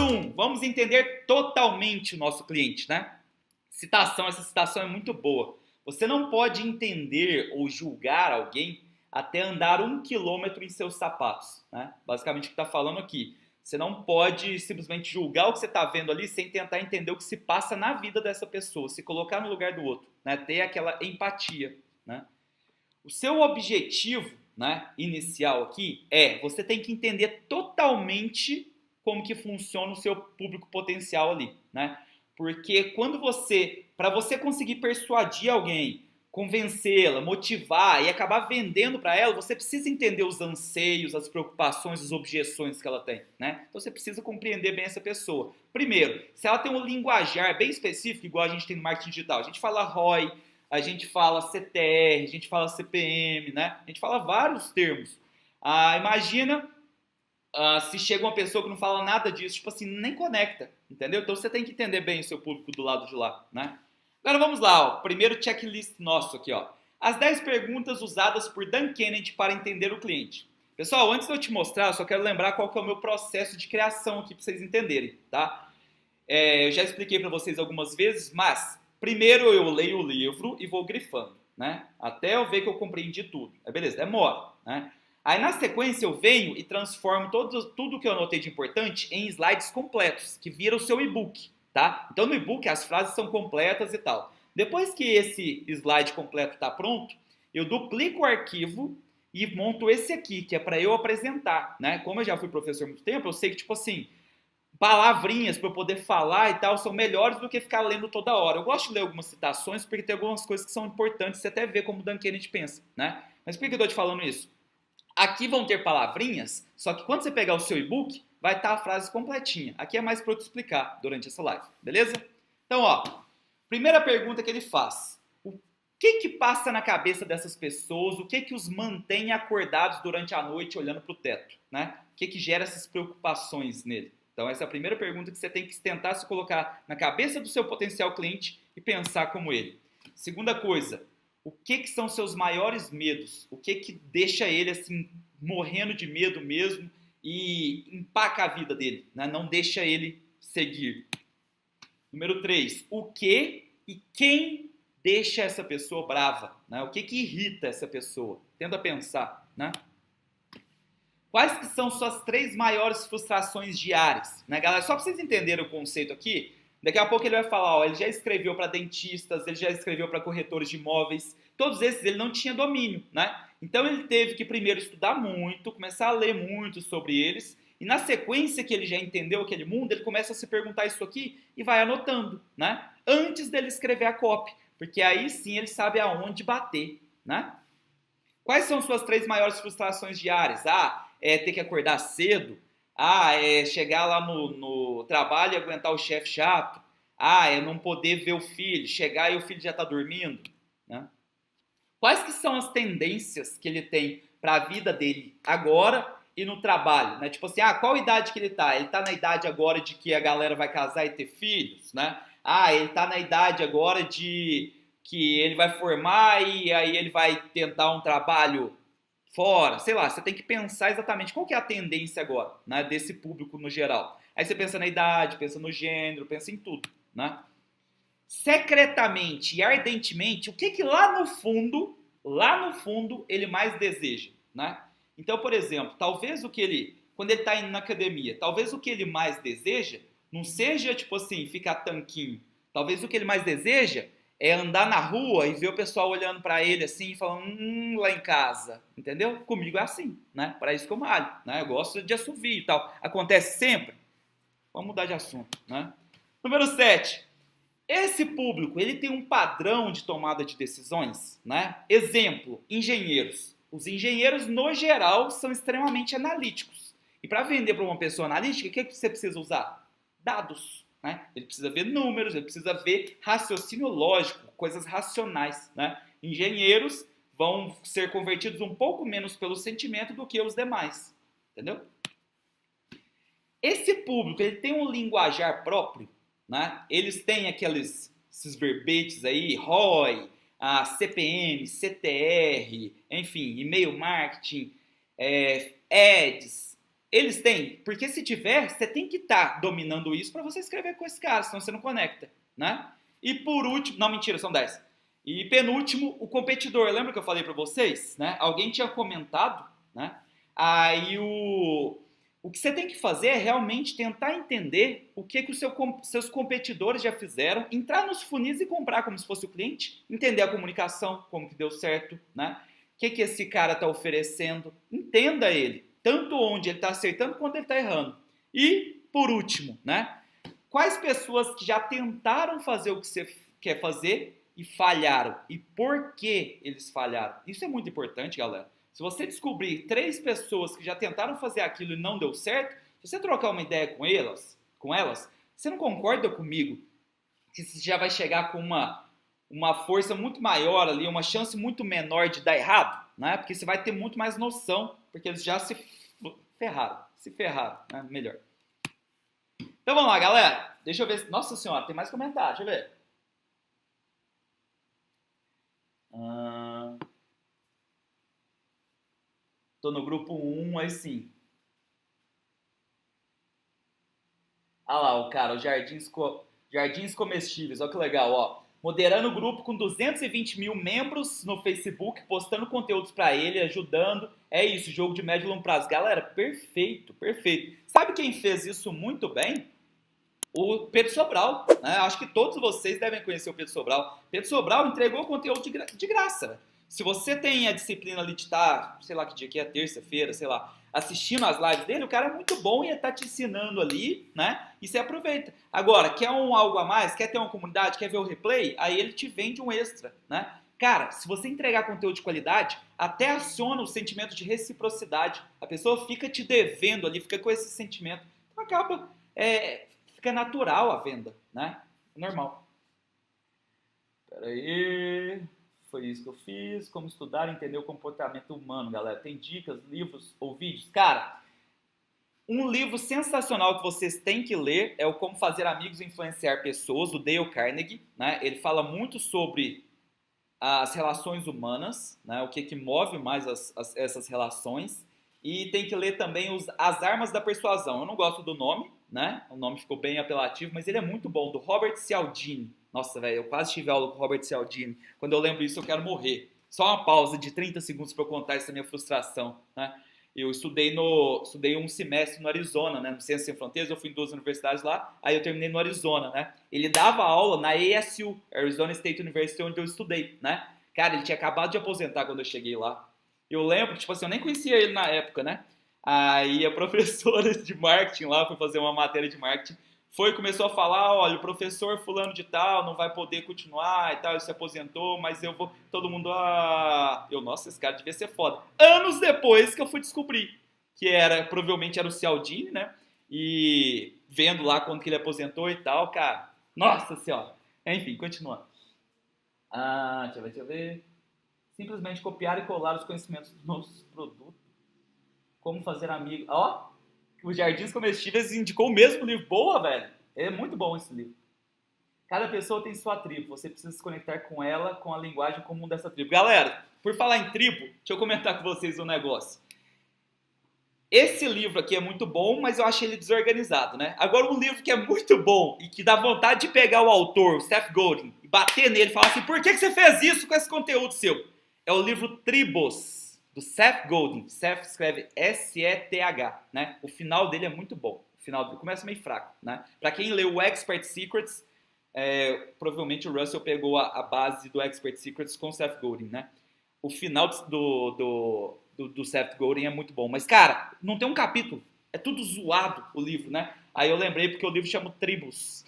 1, vamos entender totalmente o nosso cliente, né? Essa citação é muito boa. Você não pode entender ou julgar alguém até andar 1 quilômetro em seus sapatos, né? Basicamente o que está falando aqui. Você não pode simplesmente julgar o que você está vendo ali sem tentar entender o que se passa na vida dessa pessoa, se colocar no lugar do outro, né? Ter aquela empatia, né? O seu objetivo, né, inicial aqui você tem que entender totalmente como que funciona o seu público potencial ali, né? Porque para você conseguir persuadir alguém, convencê-la, motivar e acabar vendendo para ela, você precisa entender os anseios, as preocupações, as objeções que ela tem, né? Então você precisa compreender bem essa pessoa. Primeiro, se ela tem um linguajar bem específico, igual a gente tem no marketing digital, a gente fala ROI, a gente fala CTR, a gente fala CPM, né? A gente fala vários termos. Imagina se chega uma pessoa que não fala nada disso, tipo assim, nem conecta, entendeu? Então você tem que entender bem o seu público do lado de lá, né? Agora vamos lá, ó. Primeiro checklist nosso aqui, ó. As 10 perguntas usadas por Dan Kennedy para entender o cliente. Pessoal, antes de eu te mostrar, eu só quero lembrar qual que é o meu processo de criação aqui para vocês entenderem, tá? Eu já expliquei para vocês algumas vezes, mas primeiro eu leio o livro e vou grifando, né? Até eu ver que eu compreendi tudo. Beleza, demora, né? Aí na sequência eu venho e transformo tudo que eu anotei de importante em slides completos, que viram o seu e-book, tá? Então no e-book as frases são completas e tal. Depois que esse slide completo está pronto, eu duplico o arquivo e monto esse aqui, que é para eu apresentar, né? Como eu já fui professor há muito tempo, eu sei que, tipo assim, palavrinhas para eu poder falar e tal são melhores do que ficar lendo toda hora. Eu gosto de ler algumas citações porque tem algumas coisas que são importantes, você até vê como o Dan Kennedy pensa, né? Mas por que eu estou te falando isso? Aqui vão ter palavrinhas, só que quando você pegar o seu e-book, vai estar a frase completinha. Aqui é mais para eu te explicar durante essa live, beleza? Então, ó, primeira pergunta que ele faz. O que passa na cabeça dessas pessoas? O que os mantém acordados durante a noite olhando para o teto, né? O que gera essas preocupações nele? Então, essa é a primeira pergunta que você tem que tentar se colocar na cabeça do seu potencial cliente e pensar como ele. Segunda coisa, o que são seus maiores medos? O que deixa ele assim morrendo de medo mesmo e empaca a vida dele, né? Não deixa ele seguir. Número 3, o que e quem deixa essa pessoa brava, né? O que irrita essa pessoa? Tenta pensar, né? Quais que são suas 3 maiores frustrações diárias, né, galera? Só para vocês entenderem o conceito aqui, daqui a pouco ele vai falar, ó, ele já escreveu para dentistas, ele já escreveu para corretores de imóveis, todos esses ele não tinha domínio, né? Então ele teve que primeiro estudar muito, começar a ler muito sobre eles, e na sequência que ele já entendeu aquele mundo, ele começa a se perguntar isso aqui e vai anotando, né? Antes dele escrever a copy, porque aí sim ele sabe aonde bater, né? Quais são suas 3 maiores frustrações diárias? É ter que acordar cedo. É chegar lá no trabalho e aguentar o chefe chato. É não poder ver o filho, chegar e o filho já está dormindo. Né? Quais que são as tendências que ele tem para a vida dele agora e no trabalho? Né? Tipo assim, qual idade que ele está? Ele está na idade agora de que a galera vai casar e ter filhos? Né? Ele está na idade agora de que ele vai formar e aí ele vai tentar um trabalho fora, sei lá, você tem que pensar exatamente qual que é a tendência agora, né, desse público no geral. Aí você pensa na idade, pensa no gênero, pensa em tudo, né? Secretamente e ardentemente, o que lá no fundo, ele mais deseja, né? Então, por exemplo, talvez quando ele está indo na academia, talvez o que ele mais deseja não seja, tipo assim, ficar tanquinho. Talvez o que ele mais deseja é andar na rua e ver o pessoal olhando para ele assim e falando, lá em casa, entendeu? Comigo é assim, né? Para isso que eu malho, né? Eu gosto de assovio e tal. Acontece sempre? Vamos mudar de assunto, né? Número 7. Esse público, ele tem um padrão de tomada de decisões, né? Exemplo, engenheiros. Os engenheiros, no geral, são extremamente analíticos. E para vender para uma pessoa analítica, o que você precisa usar? Dados. Né? Ele precisa ver números, ele precisa ver raciocínio lógico, coisas racionais. Né? Engenheiros vão ser convertidos um pouco menos pelo sentimento do que os demais. Entendeu? Esse público, ele tem um linguajar próprio, né? Eles têm esses verbetes aí, ROI, CPM, CTR, enfim, e-mail marketing, ads, Eles têm, porque se tiver, você tem que estar dominando isso para você escrever com esse cara, senão você não conecta, né? E por último, não, mentira, são 10. E penúltimo, o competidor. Lembra que eu falei para vocês, né? Alguém tinha comentado, né? Aí o que você tem que fazer é realmente tentar entender o que os seus competidores já fizeram, entrar nos funis e comprar como se fosse o cliente, entender a comunicação, como que deu certo, né? O que esse cara está oferecendo, entenda ele, tanto onde ele está acertando quanto ele está errando. E, por último, né? Quais pessoas que já tentaram fazer o que você quer fazer e falharam? E por que eles falharam? Isso é muito importante, galera. Se você descobrir 3 pessoas que já tentaram fazer aquilo e não deu certo, se você trocar uma ideia com elas, você não concorda comigo que você já vai chegar com uma força muito maior ali, uma chance muito menor de dar errado, né? Porque você vai ter muito mais noção, porque eles já se ferraram, né? Melhor. Então vamos lá, galera. Deixa eu ver. Nossa senhora, tem mais comentário. Deixa eu ver. Tô no grupo 1, aí sim. Ah lá, o cara, o Jardins Comestíveis. Olha que legal, ó. Moderando o grupo com 220 mil membros no Facebook, postando conteúdos pra ele, ajudando. É isso, jogo de médio e longo prazo. Galera, perfeito, perfeito. Sabe quem fez isso muito bem? O Pedro Sobral, né? Acho que todos vocês devem conhecer o Pedro Sobral. Pedro Sobral entregou conteúdo de graça. Se você tem a disciplina ali de estar, sei lá que dia que é, terça-feira, sei lá, assistindo as lives dele, o cara é muito bom e está te ensinando ali, né? E você aproveita. Agora, quer algo a mais? Quer ter uma comunidade? Quer ver o replay? Aí ele te vende um extra, né? Cara, se você entregar conteúdo de qualidade, até aciona o sentimento de reciprocidade. A pessoa fica te devendo ali, fica com esse sentimento. Então acaba... fica natural a venda, né? Normal. Pera aí. Foi isso que eu fiz. Como estudar e entender o comportamento humano, galera. Tem dicas, livros ou vídeos? Cara, um livro sensacional que vocês têm que ler é o Como Fazer Amigos e Influenciar Pessoas, do Dale Carnegie, né? Ele fala muito sobre as relações humanas, né? O que move mais essas relações. E tem que ler também As Armas da Persuasão. Eu não gosto do nome, né? O nome ficou bem apelativo, mas ele é muito bom, do Robert Cialdini. Nossa, velho, eu quase tive aula com o Robert Cialdini. Quando eu lembro isso, eu quero morrer. Só uma pausa de 30 segundos para eu contar essa minha frustração, né? Eu estudei um semestre no Arizona, né? No Ciências Sem Fronteiras, eu fui em 2 universidades lá, aí eu terminei no Arizona, né? Ele dava aula na ASU, Arizona State University, onde eu estudei, né? Cara, ele tinha acabado de aposentar quando eu cheguei lá. Eu lembro que, tipo assim, eu nem conhecia ele na época, né? Aí a professora de marketing lá, foi fazer uma matéria de marketing, começou a falar, olha, o professor fulano de tal não vai poder continuar e tal, ele se aposentou, mas eu vou, todo mundo, nossa, esse cara devia ser foda. Anos depois que eu fui descobrir que provavelmente era o Cialdini, né? E vendo lá quando que ele aposentou e tal, cara, nossa senhora. Enfim, continuando. Deixa eu ver. Simplesmente copiar e colar os conhecimentos dos nossos produtos. Como fazer amigos. Ó, o Jardins Comestíveis indicou o mesmo livro. Boa, velho. É muito bom esse livro. Cada pessoa tem sua tribo. Você precisa se conectar com ela, com a linguagem comum dessa tribo. Galera, por falar em tribo, deixa eu comentar com vocês um negócio. Esse livro aqui é muito bom, mas eu achei ele desorganizado, né? Agora, um livro que é muito bom e que dá vontade de pegar o autor, o Seth Godin, e bater nele e falar assim, por que você fez isso com esse conteúdo seu? É o livro Tribos, do Seth Godin. Seth escreve S-E-T-H, né? O final dele é muito bom. O final dele começa meio fraco, né? Pra quem leu o Expert Secrets, provavelmente o Russell pegou a base do Expert Secrets com o Seth Godin, né? O final do Seth Godin é muito bom. Mas, cara, não tem um capítulo. É tudo zoado o livro, né? Aí eu lembrei porque o livro chama Tribos.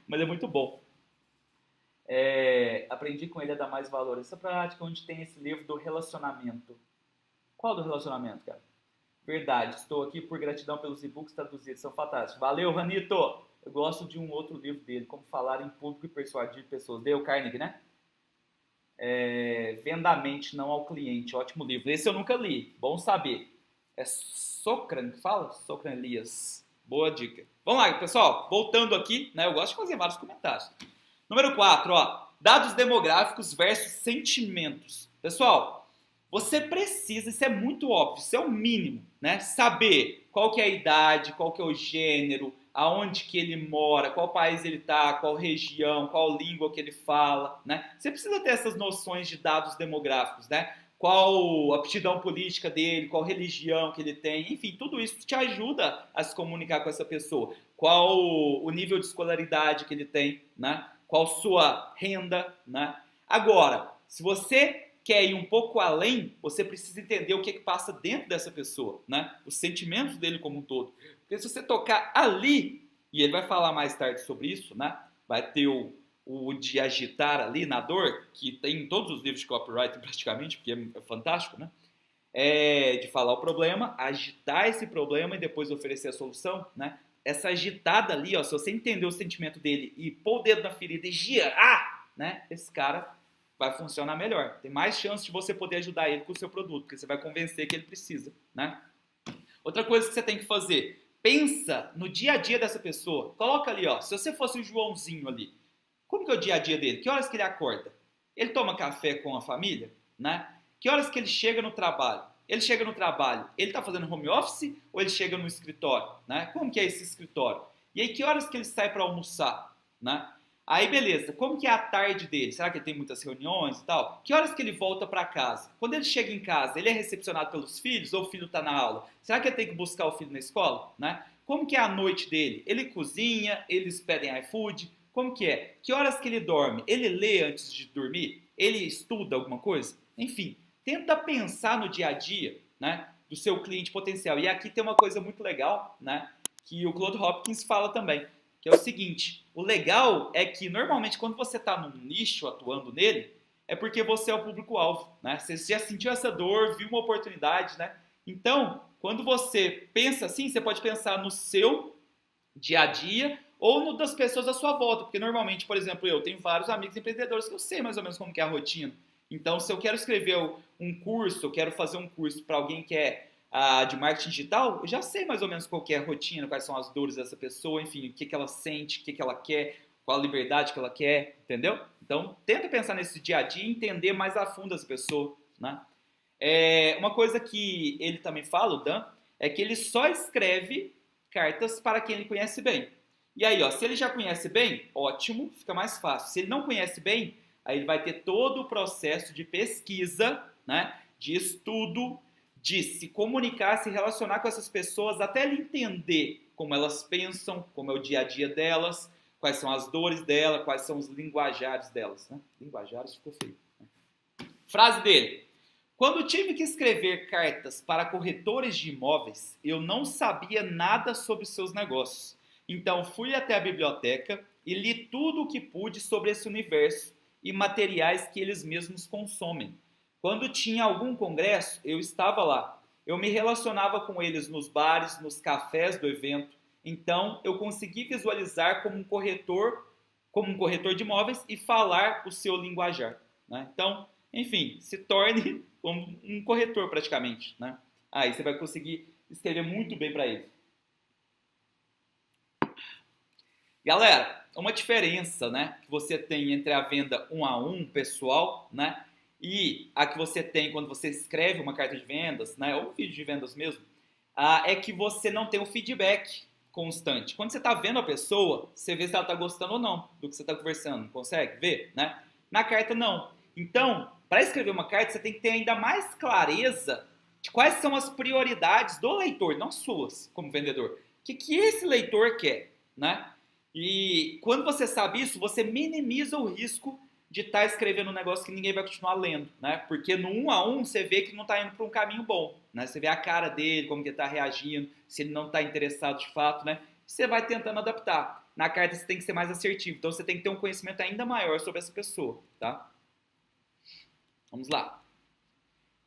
Mas é muito bom. Aprendi com ele a dar mais valor a essa prática, onde tem esse livro do relacionamento. Qual do relacionamento, cara? Verdade, estou aqui por gratidão pelos e-books traduzidos, são fantásticos. Valeu, Ranito! Eu gosto de um outro livro dele, Como Falar em Público e Persuadir Pessoas. Dale Carnegie, né? Venda à Mente, Não ao Cliente. Ótimo livro. Esse eu nunca li. Bom saber. É Socran que fala? Socran Elias. Boa dica. Vamos lá, pessoal. Voltando aqui, né? Eu gosto de fazer vários comentários. Número 4, ó. Dados demográficos versus sentimentos. Pessoal, você precisa, isso é muito óbvio, isso é o mínimo, né? Saber qual que é a idade, qual que é o gênero, aonde que ele mora, qual país ele está, qual região, qual língua que ele fala, né? Você precisa ter essas noções de dados demográficos, né? Qual a aptidão política dele, qual religião que ele tem, enfim, tudo isso te ajuda a se comunicar com essa pessoa. Qual o nível de escolaridade que ele tem, né? Qual sua renda, né? Agora, se você quer ir um pouco além, você precisa entender o que passa dentro dessa pessoa, né? Os sentimentos dele como um todo. Porque se você tocar ali, e ele vai falar mais tarde sobre isso, né? Vai ter o de agitar ali na dor, que tem em todos os livros de copyright praticamente, porque é fantástico, né? De falar o problema, agitar esse problema e depois oferecer a solução, né? Essa agitada ali, ó, se você entender o sentimento dele e pôr o dedo na ferida e girar, né? Esse cara vai funcionar melhor. Tem mais chance de você poder ajudar ele com o seu produto, porque você vai convencer que ele precisa, né? Outra coisa que você tem que fazer, pensa no dia a dia dessa pessoa. Coloca ali, ó, se você fosse o Joãozinho ali, como que é o dia a dia dele? Que horas que ele acorda? Ele toma café com a família, né? Que horas que ele chega no trabalho? Ele chega no trabalho, ele está fazendo home office ou ele chega no escritório, né? Como que é esse escritório? E aí que horas que ele sai para almoçar, né? Aí beleza, como que é a tarde dele? Será que ele tem muitas reuniões e tal? Que horas que ele volta para casa? Quando ele chega em casa, ele é recepcionado pelos filhos ou o filho está na aula? Será que ele tem que buscar o filho na escola, né? Como que é a noite dele? Ele cozinha, eles pedem iFood, como que é? Que horas que ele dorme? Ele lê antes de dormir? Ele estuda alguma coisa? Enfim, tenta pensar no dia a dia, né, do seu cliente potencial. E aqui tem uma coisa muito legal, né, que o Claude Hopkins fala também, que é o seguinte, o legal é que normalmente quando você está num nicho atuando nele, é porque você é o público-alvo, né? Você já sentiu essa dor, viu uma oportunidade, né? Então, quando você pensa assim, você pode pensar no seu dia a dia ou no das pessoas à sua volta, porque normalmente, por exemplo, eu tenho vários amigos empreendedores que eu sei mais ou menos como que é a rotina. Então, se eu quero escrever um curso, eu quero fazer um curso para alguém que é de marketing digital, eu já sei mais ou menos qual que é a rotina, quais são as dores dessa pessoa, enfim, o que ela sente, o que ela quer, qual a liberdade que ela quer, entendeu? Então, tenta pensar nesse dia a dia e entender mais a fundo essa pessoa, né? Uma coisa que ele também fala, o Dan, é que ele só escreve cartas para quem ele conhece bem. E aí, ó, se ele já conhece bem, ótimo, fica mais fácil. Se ele não conhece bem, aí ele vai ter todo o processo de pesquisa, né, de estudo, de se comunicar, se relacionar com essas pessoas, até ele entender como elas pensam, como é o dia a dia delas, quais são as dores dela, quais são os linguajares delas. Né? Linguajares ficou feio. Né? Frase dele. Quando tive que escrever cartas para corretores de imóveis, eu não sabia nada sobre seus negócios. Então fui até a biblioteca e li tudo o que pude sobre esse universo e materiais que eles mesmos consomem. Quando tinha algum congresso, eu estava lá. Eu me relacionava com eles nos bares, nos cafés do evento. Então eu consegui visualizar como um corretor de imóveis e falar o seu linguajar. Né? Então, enfim, se torne como um corretor praticamente. Né? Aí você vai conseguir escrever muito bem para ele. Galera, uma diferença, né, que você tem entre a venda 1 a 1 pessoal, né, e a que você tem quando você escreve uma carta de vendas, né, ou um vídeo de vendas mesmo, é que você não tem o feedback constante. Quando você está vendo a pessoa, você vê se ela está gostando ou não do que você está conversando. Consegue ver, né? Na carta, não. Então, para escrever uma carta, você tem que ter ainda mais clareza de quais são as prioridades do leitor, não suas, como vendedor. O que esse leitor quer, né? E quando você sabe isso, você minimiza o risco de estar escrevendo um negócio que ninguém vai continuar lendo, né? Porque no 1 a 1 você vê que não está indo para um caminho bom, né? Você vê a cara dele, como que ele está reagindo, se ele não está interessado de fato, né? Você vai tentando adaptar. Na carta você tem que ser mais assertivo, então você tem que ter um conhecimento ainda maior sobre essa pessoa, tá? Vamos lá.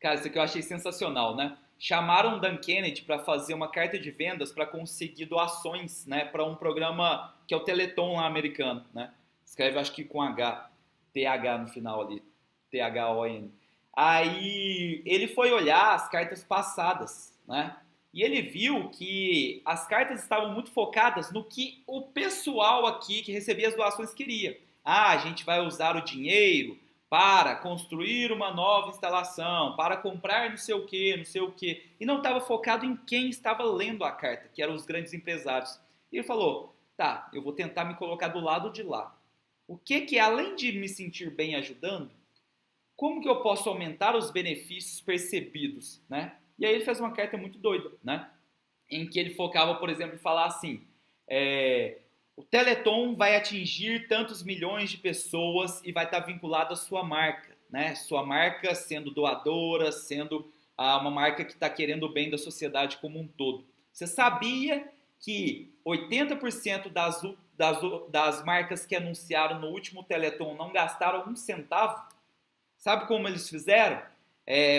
Cara, isso aqui eu achei sensacional, né? Chamaram Dan Kennedy para fazer uma carta de vendas para conseguir doações, né, para um programa que é o Teleton lá americano, né? Escreve acho que com H, TH no final ali, THON. Aí ele foi olhar as cartas passadas, né? E ele viu que as cartas estavam muito focadas no que o pessoal aqui que recebia as doações queria. Ah, a gente vai usar o dinheiro para construir uma nova instalação, para comprar não sei o que, não sei o que, e não estava focado em quem estava lendo a carta, que eram os grandes empresários. E ele falou, tá, eu vou tentar me colocar do lado de lá. O que além de me sentir bem ajudando, como que eu posso aumentar os benefícios percebidos, né? E aí ele fez uma carta muito doida, né? Em que ele focava, por exemplo, em falar assim, o Teleton vai atingir tantos milhões de pessoas e vai estar vinculado à sua marca, né? Sua marca sendo doadora, sendo uma marca que está querendo o bem da sociedade como um todo. Você sabia que 80% das marcas que anunciaram no último Teleton não gastaram um centavo? Sabe como eles fizeram?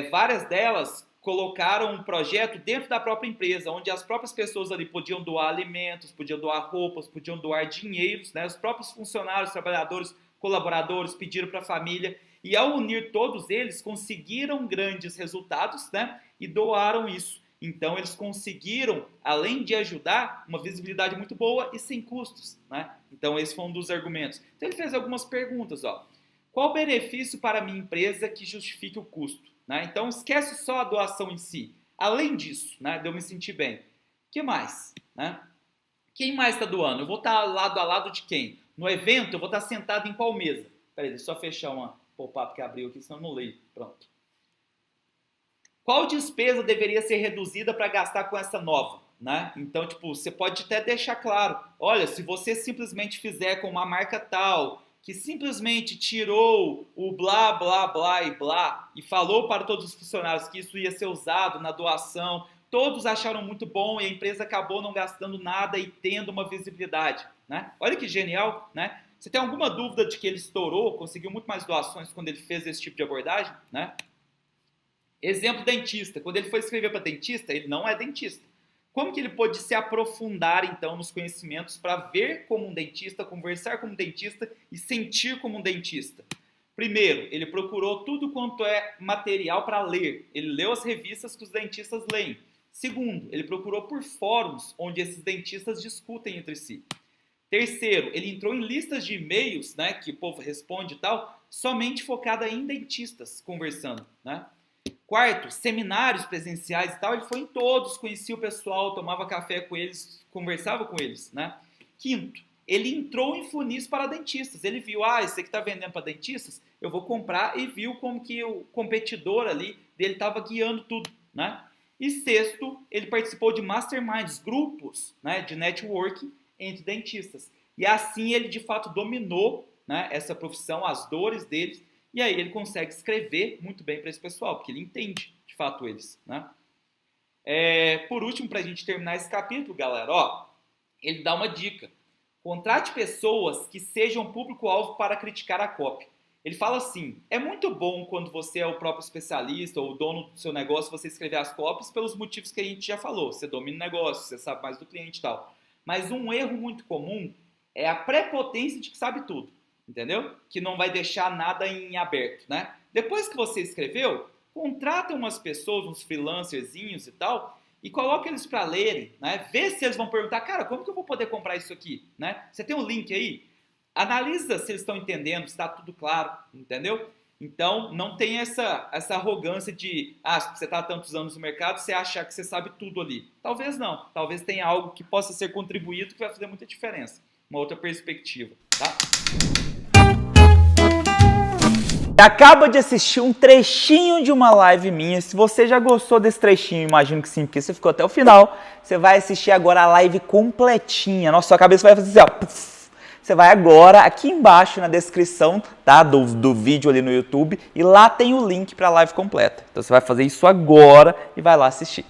Várias delas colocaram um projeto dentro da própria empresa, onde as próprias pessoas ali podiam doar alimentos, podiam doar roupas, podiam doar dinheiros, né? Os próprios funcionários, trabalhadores, colaboradores pediram para a família, e ao unir todos eles, conseguiram grandes resultados, né? E doaram isso. Então, eles conseguiram, além de ajudar, uma visibilidade muito boa e sem custos, né? Então, esse foi um dos argumentos. Então, ele fez algumas perguntas, ó. Qual o benefício para a minha empresa que justifique o custo? Né? Então, esquece só a doação em si. Além disso, né, de eu me sentir bem. O que mais? Né? Quem mais está doando? Eu vou estar lado a lado de quem? No evento, eu vou estar sentado em qual mesa? Peraí, deixa eu só fechar uma pop-up que abriu aqui, senão eu não leio. Pronto. Qual despesa deveria ser reduzida para gastar com essa nova? Né? Então, tipo, você pode até deixar claro. Olha, se você simplesmente fizer com uma marca tal, que simplesmente tirou o blá, blá, blá e blá e falou para todos os funcionários que isso ia ser usado na doação, todos acharam muito bom e a empresa acabou não gastando nada e tendo uma visibilidade. Né? Olha que genial, né? Você tem alguma dúvida de que ele estourou, conseguiu muito mais doações quando ele fez esse tipo de abordagem? Né? Exemplo, dentista. Quando ele foi escrever para dentista, ele não é dentista. Como que ele pôde se aprofundar, então, nos conhecimentos para ver como um dentista, conversar como um dentista e sentir como um dentista? Primeiro, ele procurou tudo quanto é material para ler. Ele leu as revistas que os dentistas leem. Segundo, ele procurou por fóruns onde esses dentistas discutem entre si. Terceiro, ele entrou em listas de e-mails, né, que o povo responde e tal, somente focada em dentistas conversando, né? Quarto, seminários presenciais e tal, ele foi em todos, conhecia o pessoal, tomava café com eles, conversava com eles, né? Quinto, ele entrou em funis para dentistas. Ele viu, esse aqui está vendendo para dentistas, eu vou comprar, e viu como que o competidor ali dele estava guiando tudo, né? E sexto, ele participou de masterminds, grupos, né, de networking entre dentistas. E assim ele de fato dominou, né, essa profissão, as dores deles. E aí ele consegue escrever muito bem para esse pessoal, porque ele entende, de fato, eles. Né? Por último, para a gente terminar esse capítulo, galera, ele dá uma dica. Contrate pessoas que sejam público-alvo para criticar a copy. Ele fala assim, é muito bom quando você é o próprio especialista ou o dono do seu negócio, você escrever as copies pelos motivos que a gente já falou. Você domina o negócio, você sabe mais do cliente e tal. Mas um erro muito comum é a prepotência de que sabe tudo. Entendeu? Que não vai deixar nada em aberto, né? Depois que você escreveu, contrata umas pessoas, uns freelancerzinhos e tal, e coloca eles para lerem, né? Vê se eles vão perguntar, cara, como que eu vou poder comprar isso aqui, né? Você tem um link aí? Analisa se eles estão entendendo, se está tudo claro, entendeu? Então, não tem essa arrogância de, se você está há tantos anos no mercado, você achar que você sabe tudo ali. Talvez não. Talvez tenha algo que possa ser contribuído que vai fazer muita diferença. Uma outra perspectiva, tá? Acaba de assistir um trechinho de uma live minha. Se você já gostou desse trechinho, imagino que sim, porque você ficou até o final, você vai assistir agora a live completinha. Nossa, sua cabeça vai fazer assim, ó. Você vai agora aqui embaixo na descrição, tá, do vídeo ali no YouTube, e lá tem o link para a live completa. Então você vai fazer isso agora e vai lá assistir.